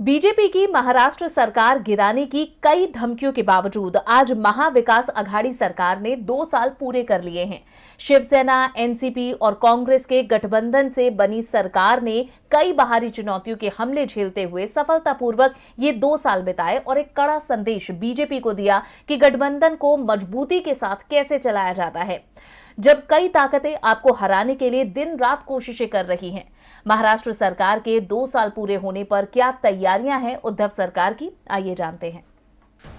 BJP की महाराष्ट्र सरकार गिराने की कई धमकियों के बावजूद आज महाविकास अघाड़ी सरकार ने 2 साल पूरे कर लिए हैं। शिवसेना, एनसीपी और कांग्रेस के गठबंधन से बनी सरकार ने कई बाहरी चुनौतियों के हमले झेलते हुए सफलतापूर्वक ये 2 साल बिताए और एक कड़ा संदेश बीजेपी को दिया कि गठबंधन को मजबूती के साथ कैसे चलाया जाता है, जब कई ताकतें आपको हराने के लिए दिन रात कोशिशें कर रही हैं। महाराष्ट्र सरकार के 2 साल पूरे होने पर क्या तैयारियां हैं उद्धव सरकार की, आइए जानते हैं।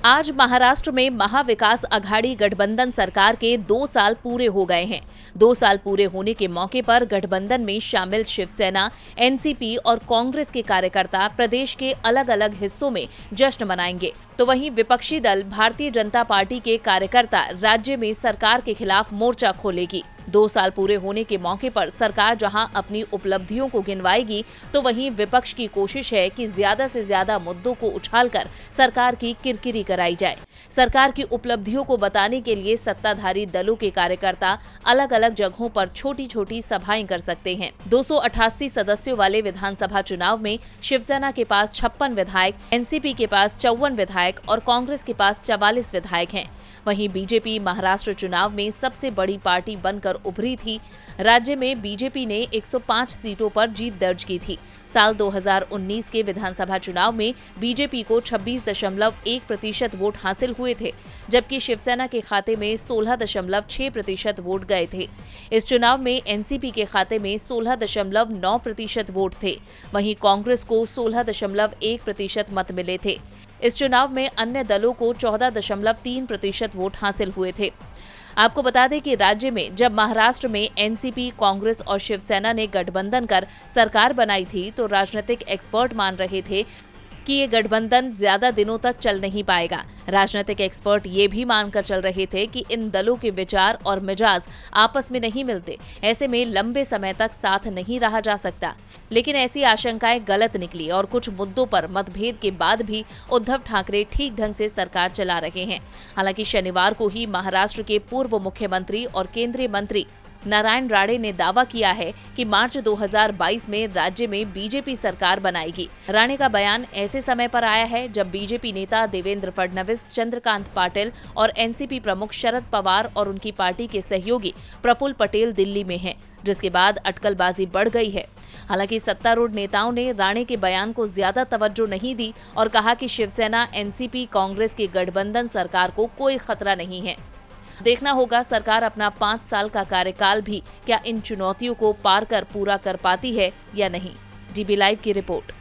आज महाराष्ट्र में महाविकास अघाड़ी गठबंधन सरकार के 2 साल पूरे हो गए हैं। 2 साल पूरे होने के मौके पर गठबंधन में शामिल शिवसेना, एनसीपी और कांग्रेस के कार्यकर्ता प्रदेश के अलग अलग हिस्सों में जश्न मनाएंगे, तो वहीं विपक्षी दल भारतीय जनता पार्टी के कार्यकर्ता राज्य में सरकार के खिलाफ मोर्चा खोलेगी। 2 साल पूरे होने के मौके पर सरकार जहां अपनी उपलब्धियों को गिनवाएगी, तो वहीं विपक्ष की कोशिश है कि ज्यादा से ज्यादा मुद्दों को उछालकर सरकार की किरकिरी कराई जाए। सरकार की उपलब्धियों को बताने के लिए सत्ताधारी दलों के कार्यकर्ता अलग अलग जगहों पर छोटी छोटी सभाएं कर सकते हैं। 288 सदस्यों वाले विधानसभा चुनाव में शिवसेना के पास 56 विधायक, एनसीपी के पास 54 विधायक और कांग्रेस के पास 44 विधायक हैं। वहीं बीजेपी महाराष्ट्र चुनाव में सबसे बड़ी पार्टी बनकर उभरी थी। राज्य में बीजेपी ने 105 सीटों पर जीत दर्ज की थी। साल 2019 के विधानसभा चुनाव में बीजेपी को 26.1% वोट हासिल हुए थे, जबकि शिवसेना के खाते में 16.6% वोट गए थे। इस चुनाव में एनसीपी के खाते में 16.9% वोट थे। वहीं कांग्रेस को 16.1% मत मिले थे। इस चुनाव में अन्य दलों को 14.3% वोट हासिल हुए थे। आपको बता दें कि राज्य में जब महाराष्ट्र में एनसीपी, कांग्रेस और शिवसेना ने गठबंधन कर सरकार बनाई थी, तो राजनीतिक एक्सपर्ट मान रहे थे कि ये गठबंधन ज्यादा दिनों तक चल नहीं पाएगा। राजनीतिक एक्सपर्ट ये भी मानकर चल रहे थे कि इन दलों के विचार और मिजाज आपस में नहीं मिलते, ऐसे में लंबे समय तक साथ नहीं रहा जा सकता। लेकिन ऐसी आशंकाएं गलत निकली और कुछ मुद्दों पर मतभेद के बाद भी उद्धव ठाकरे ठीक ढंग से सरकार चला रहे हैं। हालांकि शनिवार को ही महाराष्ट्र के पूर्व मुख्यमंत्री और केंद्रीय मंत्री नारायण राणे ने दावा किया है कि मार्च 2022 में राज्य में बीजेपी सरकार बनाएगी। राणे का बयान ऐसे समय पर आया है जब बीजेपी नेता देवेंद्र फडणवीस, चंद्रकांत पाटिल और एनसीपी प्रमुख शरद पवार और उनकी पार्टी के सहयोगी प्रफुल्ल पटेल दिल्ली में हैं, जिसके बाद अटकलबाजी बढ़ गई है। हालांकि सत्तारूढ़ नेताओं ने राणे के बयान को ज्यादा तवज्जो नहीं दी और कहा कि शिवसेना, एनसीपी, कांग्रेस की गठबंधन सरकार को कोई खतरा नहीं है। देखना होगा सरकार अपना 5 साल का कार्यकाल भी क्या इन चुनौतियों को पार कर पूरा कर पाती है या नहीं। डीबी लाइव की रिपोर्ट।